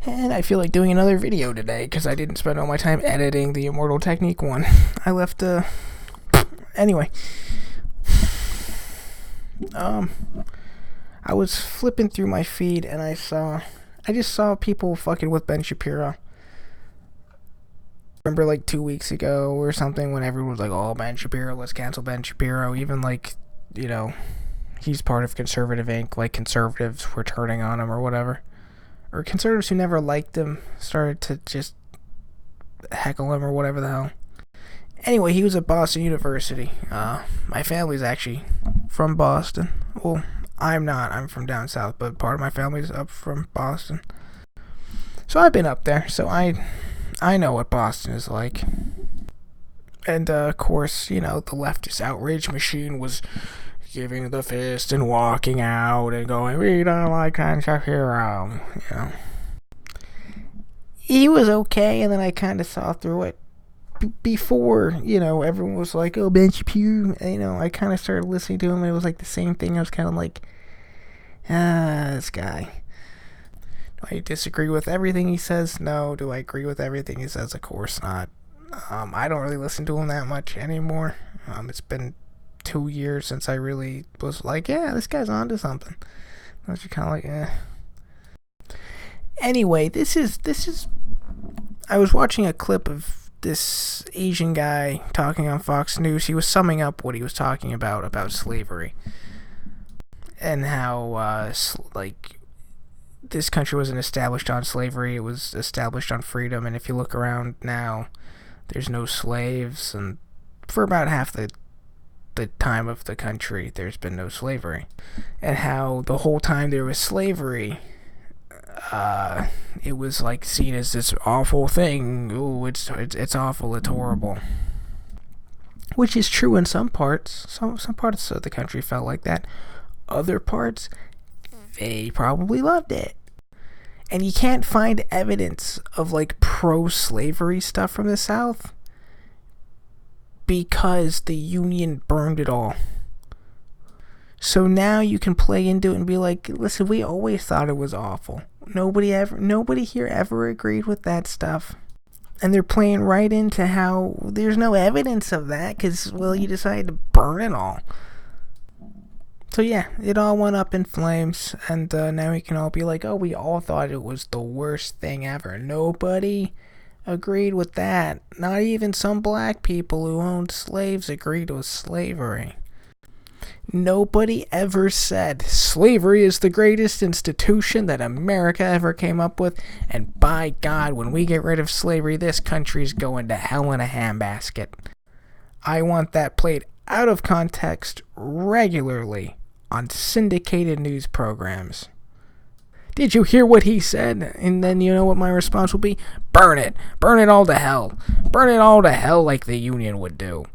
And I feel like doing another video today because I didn't spend all my time editing the Immortal Technique one. I left anyway. I was flipping through my feed and I just saw people fucking with Ben Shapiro. Remember like 2 weeks ago or something when everyone was like, oh, Ben Shapiro, let's cancel Ben Shapiro. Even like, you know, he's part of Conservative Inc. Like conservatives were turning on him or whatever. Or conservatives who never liked him started to just heckle him or whatever the hell. Anyway, he was at Boston University. My family's actually from Boston. Well, I'm not. I'm from down south, but part of my family's up from Boston. So I've been up there, so I know what Boston is like. And, of course, you know, the leftist outrage machine was giving the fist and walking out and going, we don't like Ben Shapiro, you know. He was okay, and then I kind of saw through it. Before, you know, everyone was like, oh, Ben Shapiro, you know, I kind of started listening to him, and it was like the same thing. I was kind of like, this guy. Do I disagree with everything he says? No. Do I agree with everything he says? Of course not. I don't really listen to him that much anymore. It's been 2 years since I really was like, yeah, this guy's onto something. I was just kind of like, eh. Anyway, this is. I was watching a clip of this Asian guy talking on Fox News. He was summing up what he was talking about slavery. And how, like, this country wasn't established on slavery, it was established on freedom, and if you look around now, there's no slaves, and for about half the time of the country, there's been no slavery. And how the whole time there was slavery, it was like seen as this awful thing. Ooh, it's awful, it's horrible. Which is true in some parts. Some parts of the country felt like that. Other parts, they probably loved it. And you can't find evidence of like pro-slavery stuff from the South because the Union burned it all. So now you can play into it and be like, listen, we always thought it was awful. Nobody here ever agreed with that stuff. And they're playing right into how there's no evidence of that because, well, you decided to burn it all. So yeah, it all went up in flames, and now we can all be like, oh, we all thought it was the worst thing ever. Nobody agreed with that. Not even some black people who owned slaves agreed with slavery. Nobody ever said slavery is the greatest institution that America ever came up with, and by God, when we get rid of slavery, this country's going to hell in a handbasket. I want that played out of context regularly on syndicated news programs. Did you hear what he said? And then you know what my response will be? Burn it. Burn it all to hell. Burn it all to hell like the Union would do.